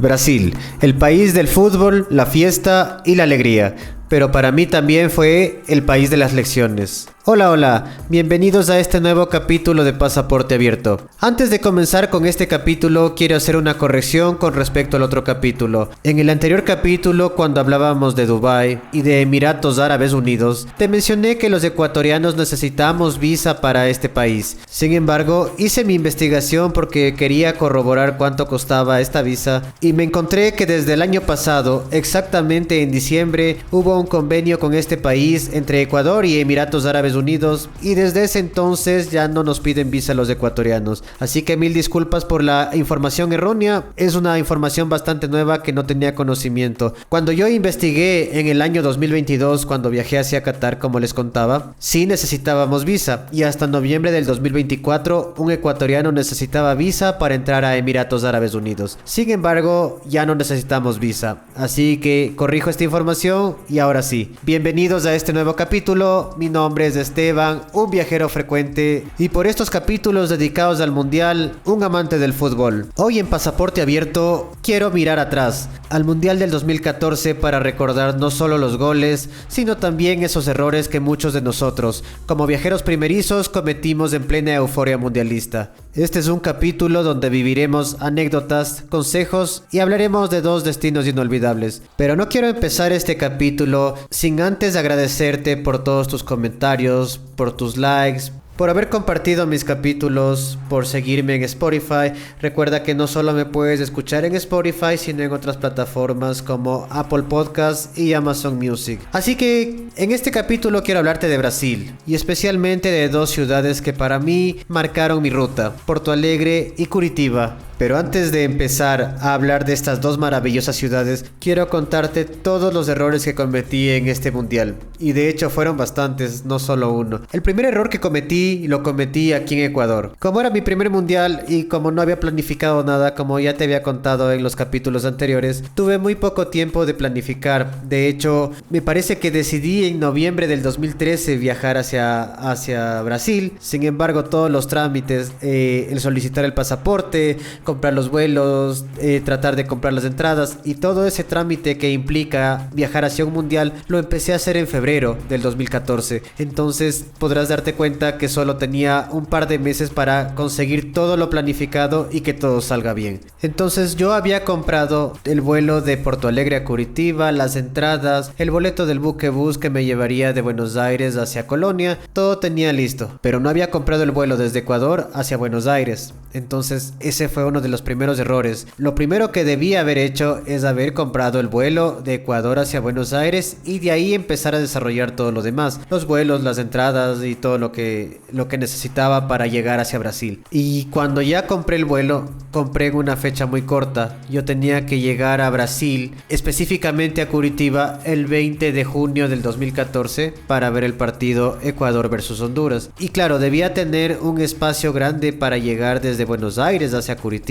Brasil, el país del fútbol, la fiesta y la alegría, pero para mí también fue el país de las lecciones. Hola, bienvenidos a este nuevo capítulo de Pasaporte Abierto. Antes de comenzar con este capítulo, quiero hacer una corrección con respecto al otro capítulo. En el anterior capítulo, cuando hablábamos de Dubái y de Emiratos Árabes Unidos, te mencioné que los ecuatorianos necesitamos visa para este país. Sin embargo, hice mi investigación porque quería corroborar cuánto costaba esta visa y me encontré que desde el año pasado, exactamente en diciembre, hubo un convenio con este país entre Ecuador y Emiratos Árabes Unidos y desde ese entonces ya no nos piden visa los ecuatorianos. Así que mil disculpas por la información errónea, es una información bastante nueva que no tenía conocimiento. Cuando yo investigué en el año 2022, cuando viajé hacia Qatar, como les contaba, sí necesitábamos visa y hasta noviembre del 2024 un ecuatoriano necesitaba visa para entrar a Emiratos Árabes Unidos. Sin embargo, ya no necesitamos visa, así que corrijo esta información y ahora sí. Bienvenidos a este nuevo capítulo, mi nombre es Esteban, un viajero frecuente y por estos capítulos dedicados al mundial, un amante del fútbol. Hoy en Pasaporte Abierto quiero mirar atrás, al mundial del 2014 para recordar no solo los goles, sino también esos errores que muchos de nosotros, como viajeros primerizos, cometimos en plena euforia mundialista. Este es un capítulo donde viviremos anécdotas, consejos y hablaremos de dos destinos inolvidables. Pero no quiero empezar este capítulo sin antes agradecerte por todos tus comentarios, por tus likes, por haber compartido mis capítulos, por seguirme en Spotify. Recuerda que no solo me puedes escuchar en Spotify, sino en otras plataformas como Apple Podcasts y Amazon Music. Así que en este capítulo quiero hablarte de Brasil y especialmente de dos ciudades que para mí marcaron mi ruta, Porto Alegre y Curitiba. Pero antes de empezar a hablar de estas dos maravillosas ciudades, quiero contarte todos los errores que cometí en este mundial. Y de hecho fueron bastantes, no solo uno. El primer error que cometí, lo cometí aquí en Ecuador. Como era mi primer mundial y como no había planificado nada, como ya te había contado en los capítulos anteriores, tuve muy poco tiempo de planificar. De hecho, me parece que decidí en noviembre del 2013 viajar hacia Brasil. Sin embargo, todos los trámites, el solicitar el pasaporte, comprar los vuelos, tratar de comprar las entradas y todo ese trámite que implica viajar hacia un mundial lo empecé a hacer en febrero del 2014. Entonces podrás darte cuenta que solo tenía un par de meses para conseguir todo lo planificado y que todo salga bien. Entonces yo había comprado el vuelo de Porto Alegre a Curitiba, las entradas, el boleto del buquebús que me llevaría de Buenos Aires hacia Colonia, todo tenía listo, pero no había comprado el vuelo desde Ecuador hacia Buenos Aires. Entonces ese fue uno de los primeros errores. Lo primero que debía haber hecho es haber comprado el vuelo de Ecuador hacia Buenos Aires y de ahí empezar a desarrollar todo lo demás, los vuelos, las entradas y todo lo que necesitaba para llegar hacia Brasil. Y cuando ya compré el vuelo, compré en una fecha muy corta. Yo tenía que llegar a Brasil, específicamente a Curitiba, el 20 de junio del 2014 para ver el partido Ecuador versus Honduras. Y claro, debía tener un espacio grande para llegar desde Buenos Aires hacia Curitiba.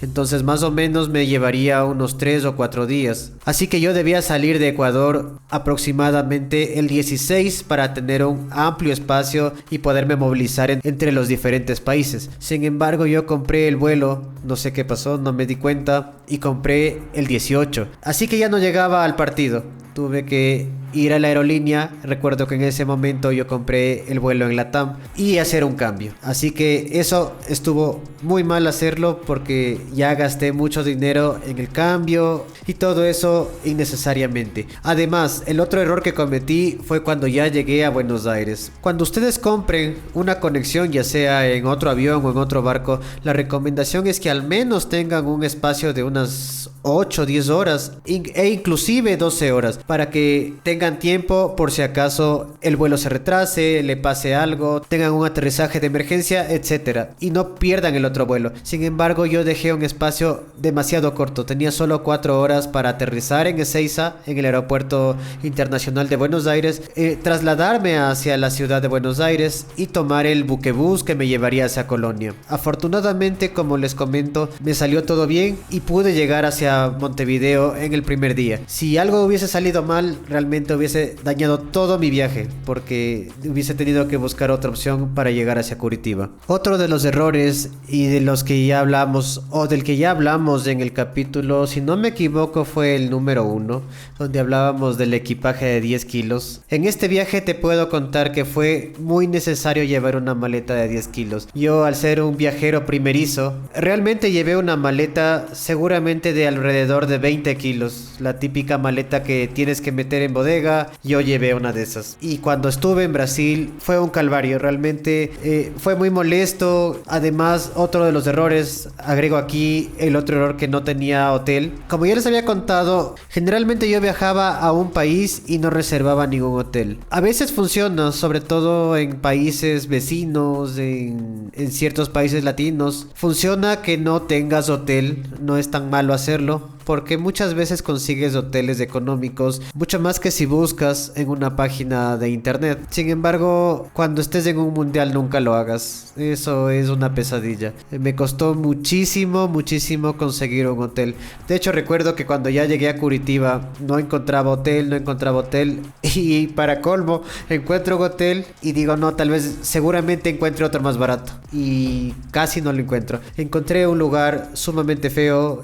Entonces más o menos me llevaría unos 3 o 4 días. Así que yo debía salir de Ecuador aproximadamente el 16 para tener un amplio espacio y poderme movilizar entre los diferentes países. Sin embargo, yo compré el vuelo, no sé qué pasó, no me di cuenta, y compré el 18. Así que ya no llegaba al partido. Tuve que ir a la aerolínea. Recuerdo que en ese momento yo compré el vuelo en LATAM y hacer un cambio. Así que eso estuvo muy mal hacerlo porque ya gasté mucho dinero en el cambio y todo eso innecesariamente. Además, el otro error que cometí fue cuando ya llegué a Buenos Aires. Cuando ustedes compren una conexión, ya sea en otro avión o en otro barco, la recomendación es que al menos tengan un espacio de unas 8 o 10 horas e inclusive 12 horas para que tengan tiempo por si acaso el vuelo se retrase, le pase algo, tengan un aterrizaje de emergencia, etcétera, y no pierdan el otro vuelo. Sin embargo, yo dejé un espacio demasiado corto, tenía solo 4 horas para aterrizar en Ezeiza, en el aeropuerto internacional de Buenos Aires, trasladarme hacia la ciudad de Buenos Aires y tomar el buquebús que me llevaría hacia Colonia. Afortunadamente, como les comento, me salió todo bien y pude llegar hacia Montevideo en el primer día. Si algo hubiese salido mal, realmente probablemente hubiese dañado todo mi viaje, porque hubiese tenido que buscar otra opción para llegar hacia Curitiba. Otro de los errores y de los que ya hablamos, o del que ya hablamos en el capítulo, si no me equivoco, fue el número 1, donde hablábamos del equipaje de 10 kilos. En este viaje te puedo contar que fue muy necesario llevar una maleta de 10 kilos. Yo, al ser un viajero primerizo, realmente llevé una maleta seguramente de alrededor de 20 kilos. La típica maleta que tienes que meter en bodega, yo llevé una de esas. Y cuando estuve en Brasil fue un calvario, realmente fue muy molesto. Además, otro de los errores, agrego aquí el otro error, que no tenía hotel. Como ya les había contado, generalmente yo viajaba a un país y no reservaba ningún hotel. A veces funciona, sobre todo en países vecinos, en ciertos países latinos. Funciona que no tengas hotel, no es tan malo hacerlo, porque muchas veces consigues hoteles económicos, mucho más que si buscas en una página de internet. Sin embargo, cuando estés en un mundial nunca lo hagas. Eso es una pesadilla. Me costó muchísimo conseguir un hotel. De hecho, recuerdo que cuando ya llegué a Curitiba no encontraba hotel. Y para colmo, encuentro un hotel y digo, no, tal vez seguramente encuentre otro más barato. Y casi no lo encuentro. Encontré un lugar sumamente feo.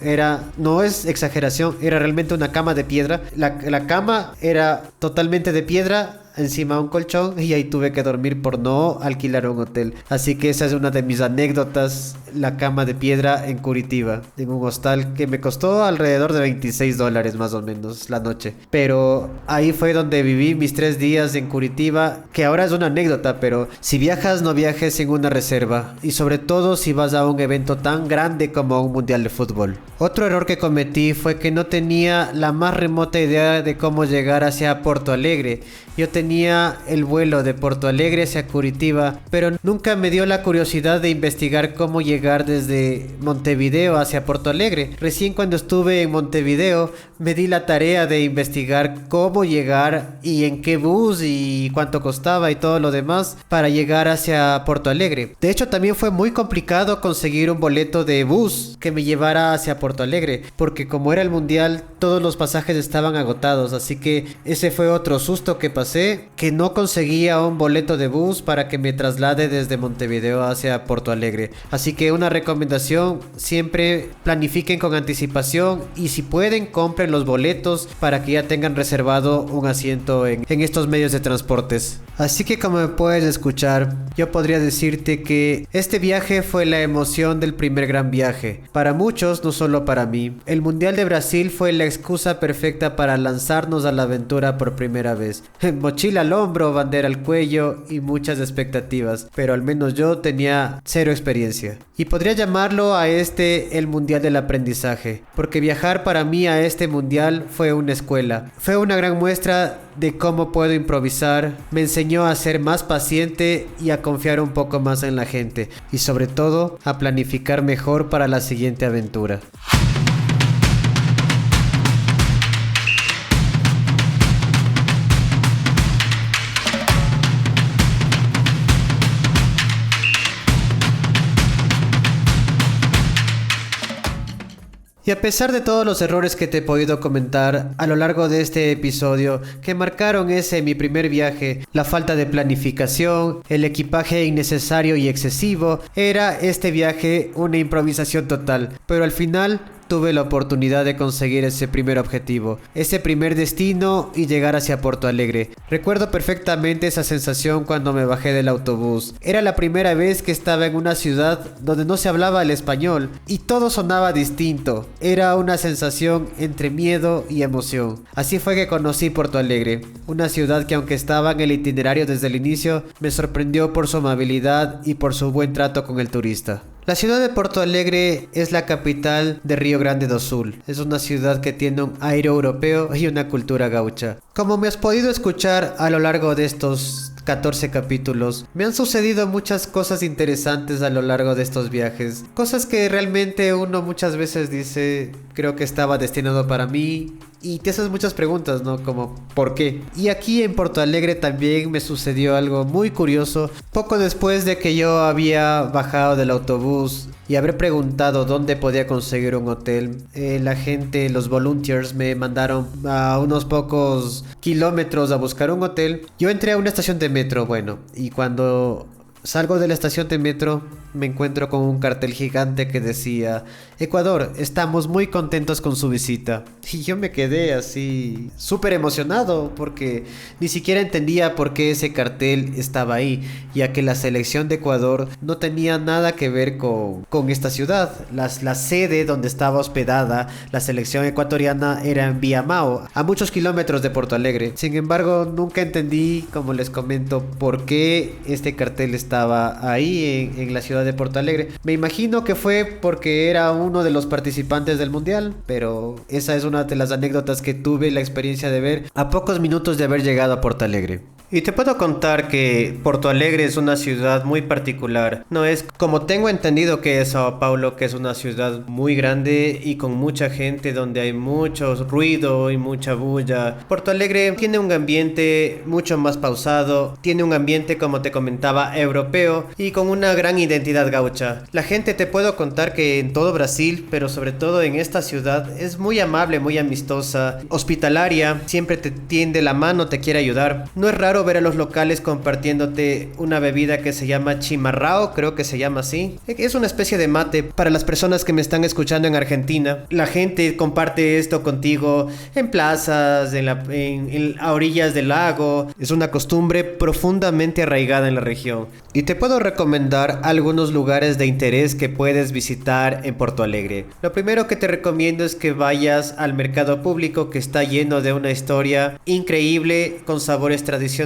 No es exageración, era realmente una cama de piedra. La cama era totalmente de piedra, encima de un colchón, y ahí tuve que dormir por no alquilar un hotel. Así que esa es una de mis anécdotas, la cama de piedra en Curitiba, en un hostal que me costó alrededor de $26 más o menos la noche. Pero ahí fue donde viví mis 3 días en Curitiba, que ahora es una anécdota, pero si viajas, no viajes en una reserva, y sobre todo si vas a un evento tan grande como un mundial de fútbol. Otro error que cometí fue que no tenía la más remota idea de cómo llegar hacia Porto Alegre. Yo tenía el vuelo de Porto Alegre hacia Curitiba, pero nunca me dio la curiosidad de investigar cómo llegar desde Montevideo hacia Porto Alegre. Recién cuando estuve en Montevideo me di la tarea de investigar cómo llegar y en qué bus y cuánto costaba y todo lo demás para llegar hacia Porto Alegre. De hecho, también fue muy complicado conseguir un boleto de bus que me llevara hacia Porto Alegre, porque como era el mundial, todos los pasajes estaban agotados, así que ese fue otro susto que pasé, que no conseguía un boleto de bus para que me traslade desde Montevideo hacia Porto Alegre. Así que una recomendación, siempre planifiquen con anticipación y si pueden, compren los boletos para que ya tengan reservado un asiento en estos medios de transportes. Así que, como me puedes escuchar, yo podría decirte que este viaje fue la emoción del primer gran viaje. Para muchos, no solo para mí. El Mundial de Brasil fue la excusa perfecta para lanzarnos a la aventura por primera vez. Mochila al hombro, bandera al cuello y muchas expectativas, pero al menos yo tenía 0 experiencia. Y podría llamarlo a el Mundial del aprendizaje, porque viajar para mí a este Mundial fue una escuela. Fue una gran muestra de cómo puedo improvisar, me enseñó a ser más paciente y a confiar un poco más en la gente, y sobre todo a planificar mejor para la siguiente aventura. Y a pesar de todos los errores que te he podido comentar a lo largo de este episodio, que marcaron mi primer viaje, la falta de planificación, el equipaje innecesario y excesivo, era este viaje una improvisación total, pero al final tuve la oportunidad de conseguir ese primer objetivo, ese primer destino y llegar hacia Porto Alegre. Recuerdo perfectamente esa sensación cuando me bajé del autobús. Era la primera vez que estaba en una ciudad donde no se hablaba el español y todo sonaba distinto. Era una sensación entre miedo y emoción. Así fue que conocí Porto Alegre, una ciudad que, aunque estaba en el itinerario desde el inicio, me sorprendió por su amabilidad y por su buen trato con el turista. La ciudad de Porto Alegre es la capital de Río Grande do Sul. Es una ciudad que tiene un aire europeo y una cultura gaucha. Como me has podido escuchar a lo largo de estos 14 capítulos, me han sucedido muchas cosas interesantes a lo largo de estos viajes. Cosas que realmente uno muchas veces dice, creo que estaba destinado para mí. Y te haces muchas preguntas, ¿no? Como, ¿por qué? Y aquí en Porto Alegre también me sucedió algo muy curioso. Poco después de que yo había bajado del autobús y habré preguntado dónde podía conseguir un hotel, la gente, los volunteers, me mandaron a unos pocos unos kilómetros a buscar un hotel, yo entré a una estación de metro, bueno, y cuando salgo de la estación de metro, me encuentro con un cartel gigante que decía: Ecuador, estamos muy contentos con su visita. Y yo me quedé así súper emocionado porque ni siquiera entendía por qué ese cartel estaba ahí, ya que la selección de Ecuador no tenía nada que ver con esta ciudad. La sede donde estaba hospedada la selección ecuatoriana era en Viamao, a muchos kilómetros de Porto Alegre. Sin embargo, nunca entendí, como les comento, por qué este cartel estaba ahí en la ciudad de Porto Alegre. Me imagino que fue porque era uno de los participantes del mundial, pero esa es una de las anécdotas que tuve la experiencia de ver a pocos minutos de haber llegado a Porto Alegre. Y te puedo contar que Porto Alegre es una ciudad muy particular. No es como tengo entendido que es Sao Paulo, que es una ciudad muy grande y con mucha gente, donde hay mucho ruido y mucha bulla. Porto Alegre tiene un ambiente mucho más pausado, tiene un ambiente, como te comentaba, europeo y con una gran identidad gaucha. La gente, te puedo contar que en todo Brasil, pero sobre todo en esta ciudad, es muy amable, muy amistosa, hospitalaria, siempre te tiende la mano, te quiere ayudar. No es raro ver a los locales compartiéndote una bebida que se llama chimarrao, creo que se llama así. Es una especie de mate para las personas que me están escuchando en Argentina. La gente comparte esto contigo en plazas, a orillas del lago. Es una costumbre profundamente arraigada en la región. Y te puedo recomendar algunos lugares de interés que puedes visitar en Porto Alegre. Lo primero que te recomiendo es que vayas al mercado público, que está lleno de una historia increíble con sabores tradicionales,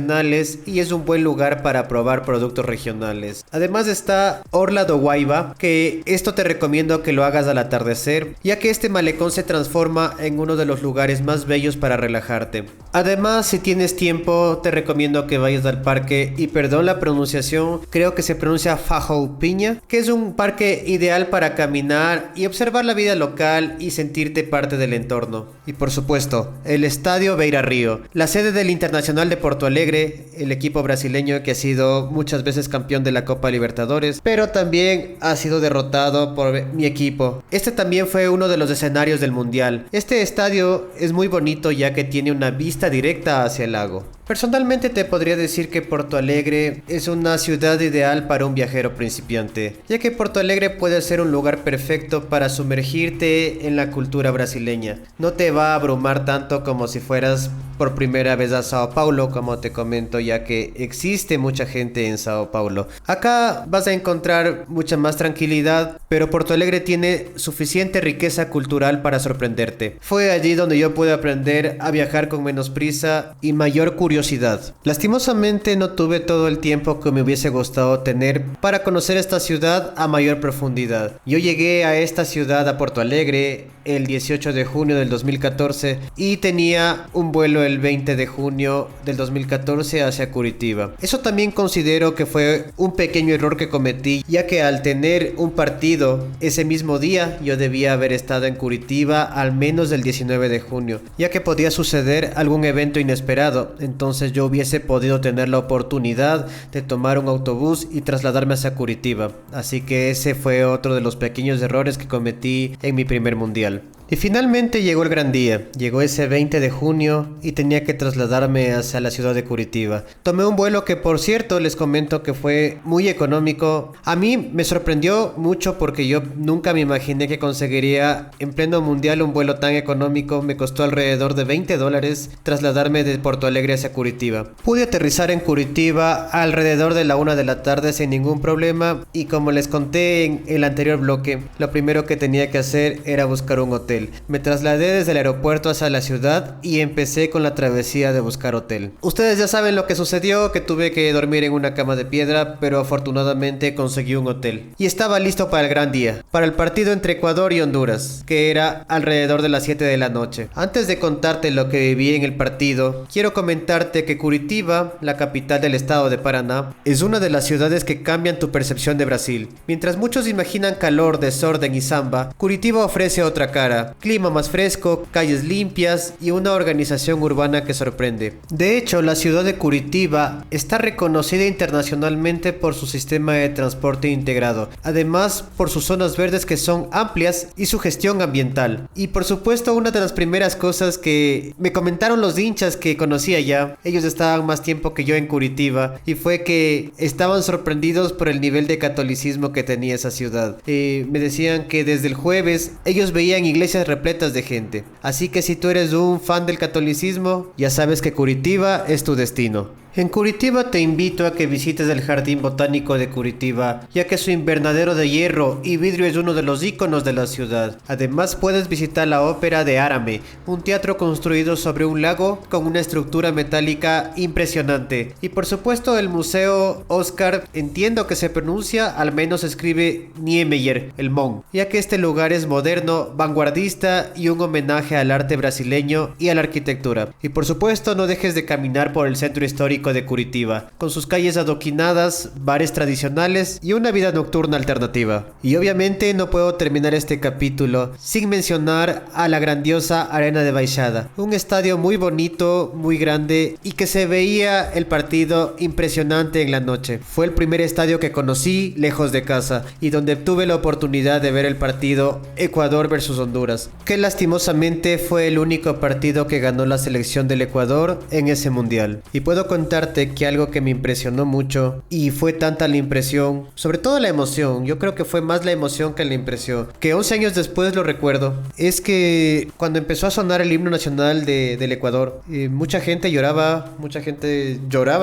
y es un buen lugar para probar productos regionales. Además está Orla do Guaiba, que esto te recomiendo que lo hagas al atardecer, ya que este malecón se transforma en uno de los lugares más bellos para relajarte. Además, si tienes tiempo, te recomiendo que vayas al parque, y perdón la pronunciación, creo que se pronuncia Farroupilha, que es un parque ideal para caminar y observar la vida local y sentirte parte del entorno. Y por supuesto, el Estadio Beira Río, la sede del Internacional de Porto Alegre, el equipo brasileño que ha sido muchas veces campeón de la Copa Libertadores, pero también ha sido derrotado por mi equipo. Este también fue uno de los escenarios del mundial. Este estadio es muy bonito, ya que tiene una vista directa hacia el lago. Personalmente te podría decir que Porto Alegre es una ciudad ideal para un viajero principiante, ya que Porto Alegre puede ser un lugar perfecto para sumergirte en la cultura brasileña. No te va a abrumar tanto como si fueras por primera vez a Sao Paulo, como te comento, ya que existe mucha gente en Sao Paulo. Acá vas a encontrar mucha más tranquilidad, pero Porto Alegre tiene suficiente riqueza cultural para sorprenderte. Fue allí donde yo pude aprender a viajar con menos prisa y mayor curiosidad. Lastimosamente no tuve todo el tiempo que me hubiese gustado tener para conocer esta ciudad a mayor profundidad. Yo llegué a esta ciudad, a Porto Alegre, el 18 de junio del 2014 y tenía un vuelo el 20 de junio del 2014 hacia Curitiba. Eso también considero que fue un pequeño error que cometí, ya que al tener un partido ese mismo día, yo debía haber estado en Curitiba al menos el 19 de junio, ya que podía suceder algún evento inesperado. Entonces yo hubiese podido tener la oportunidad de tomar un autobús y trasladarme hacia Curitiba. Así que ese fue otro de los pequeños errores que cometí en mi primer mundial. Y finalmente llegó el gran día. Llegó ese 20 de junio y tenía que trasladarme hacia la ciudad de Curitiba. Tomé un vuelo que, por cierto, les comento que fue muy económico. A mí me sorprendió mucho porque yo nunca me imaginé que conseguiría en pleno mundial un vuelo tan económico. Me costó alrededor de $20 trasladarme de Porto Alegre hacia Curitiba. Pude aterrizar en Curitiba alrededor de la 1 de la tarde sin ningún problema, y como les conté en el anterior bloque, lo primero que tenía que hacer era buscar un hotel. Me trasladé desde el aeropuerto hacia la ciudad y empecé con la travesía de buscar hotel. Ustedes ya saben lo que sucedió, que tuve que dormir en una cama de piedra, pero afortunadamente conseguí un hotel. Y estaba listo para el gran día, para el partido entre Ecuador y Honduras, que era alrededor de las 7 de la noche. Antes de contarte lo que viví en el partido, quiero comentarte que Curitiba, la capital del estado de Paraná, es una de las ciudades que cambian tu percepción de Brasil. Mientras muchos imaginan calor, desorden y samba, Curitiba ofrece otra cara. mejora, clima más fresco, calles limpias y una organización urbana que sorprende. De hecho, la ciudad de Curitiba está reconocida internacionalmente por su sistema de transporte integrado, además por sus zonas verdes que son amplias y su gestión ambiental. Y por supuesto, una de las primeras cosas que me comentaron los hinchas que conocía ya, ellos estaban más tiempo que yo en Curitiba, y fue que estaban sorprendidos por el nivel de catolicismo que tenía esa ciudad. Me decían que desde el jueves ellos veían iglesias repletas de gente. Así que si tú eres un fan del catolicismo, ya sabes que Curitiba es tu destino. En Curitiba te invito a que visites el Jardín Botánico de Curitiba, ya que su invernadero de hierro y vidrio es uno de los íconos de la ciudad. Además puedes visitar la Ópera de Árame, un teatro construido sobre un lago con una estructura metálica impresionante. Y por supuesto el Museo Oscar, entiendo que se pronuncia, al menos se escribe Niemeyer, el Mon, ya que este lugar es moderno, vanguardista y un homenaje al arte brasileño y a la arquitectura. Y por supuesto no dejes de caminar por el centro histórico de Curitiba, con sus calles adoquinadas, bares tradicionales y una vida nocturna alternativa. Y obviamente no puedo terminar este capítulo sin mencionar a la grandiosa Arena de Baixada, un estadio muy bonito, muy grande y que se veía el partido impresionante en la noche. Fue el primer estadio que conocí lejos de casa y donde tuve la oportunidad de ver el partido Ecuador versus Honduras, que lastimosamente fue el único partido que ganó la selección del Ecuador en ese mundial. Y puedo contarte que algo que me impresionó mucho, y fue tanta la impresión, sobre todo la emoción, yo creo que fue más la emoción que la impresión, que 11 años después lo recuerdo, es que cuando empezó a sonar el himno nacional del Ecuador, mucha gente lloraba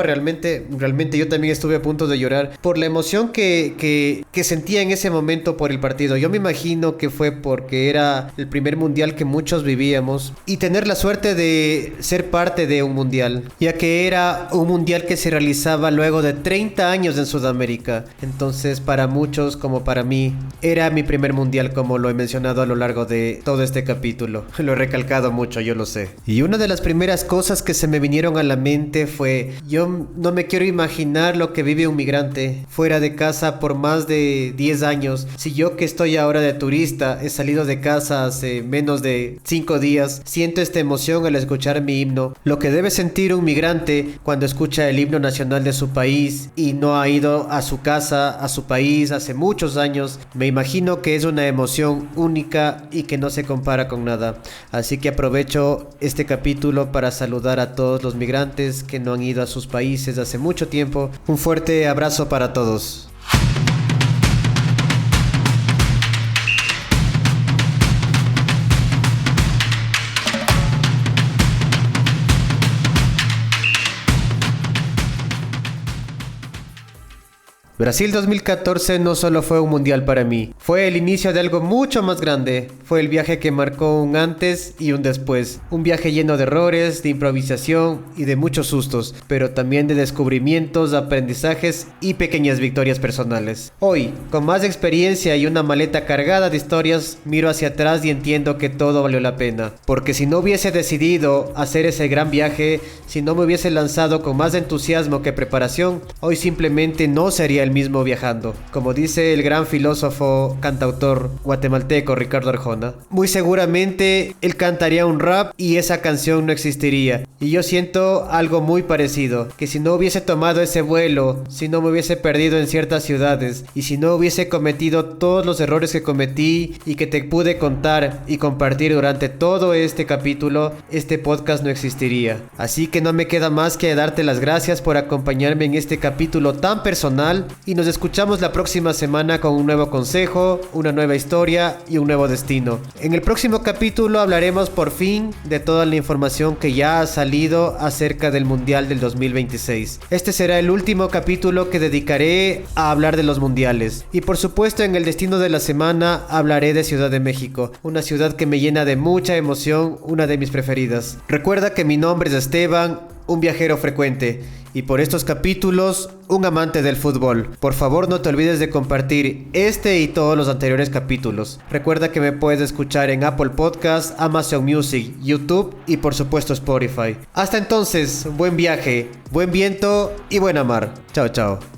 realmente yo también estuve a punto de llorar por la emoción que sentía en ese momento por el partido. Yo me imagino que fue porque era el primer mundial que muchos vivíamos y tener la suerte de ser parte de un mundial, ya que era un mundial que se realizaba luego de 30 años en Sudamérica. Entonces para muchos, como para mí, era mi primer mundial, como lo he mencionado a lo largo de todo este capítulo. Lo he recalcado mucho, yo lo sé. Y una de las primeras cosas que se me vinieron a la mente fue: yo no me quiero imaginar lo que vive un migrante fuera de casa por más de 10 años. Si yo, que estoy ahora de turista, he salido de casa hace menos de 5 días, siento esta emoción al escuchar mi himno. Lo que debe sentir un migrante cuando escucha el himno nacional de su país y no ha ido a su casa, a su país hace muchos años, me imagino que es una emoción única y que no se compara con nada. Así que aprovecho este capítulo para saludar a todos los migrantes que no han ido a sus países hace mucho tiempo. Un fuerte abrazo para todos. Brasil 2014 no solo fue un mundial para mí, fue el inicio de algo mucho más grande. Fue el viaje que marcó un antes y un después. Un viaje lleno de errores, de improvisación y de muchos sustos, pero también de descubrimientos, aprendizajes y pequeñas victorias personales. Hoy, con más experiencia y una maleta cargada de historias, miro hacia atrás y entiendo que todo valió la pena. Porque si no hubiese decidido hacer ese gran viaje, si no me hubiese lanzado con más entusiasmo que preparación, hoy simplemente no sería el mismo viajando. Como dice el gran filósofo, cantautor guatemalteco Ricardo Arjona, muy seguramente él cantaría un rap y esa canción no existiría. Y yo siento algo muy parecido, que si no hubiese tomado ese vuelo, si no me hubiese perdido en ciertas ciudades y si no hubiese cometido todos los errores que cometí y que te pude contar y compartir durante todo este capítulo, este podcast no existiría. Así que no me queda más que darte las gracias por acompañarme en este capítulo tan personal, y nos escuchamos la próxima semana con un nuevo consejo, una nueva historia y un nuevo destino. En el próximo capítulo hablaremos por fin de toda la información que ya ha salido acerca del Mundial del 2026. Este será el último capítulo que dedicaré a hablar de los mundiales. Y por supuesto, en el destino de la semana hablaré de Ciudad de México, una ciudad que me llena de mucha emoción, una de mis preferidas. Recuerda que mi nombre es Esteban, un viajero frecuente, y por estos capítulos, un amante del fútbol. Por favor, no te olvides de compartir este y todos los anteriores capítulos. Recuerda que me puedes escuchar en Apple Podcasts, Amazon Music, YouTube y por supuesto Spotify. Hasta entonces, buen viaje, buen viento y buena mar. Chao, chao.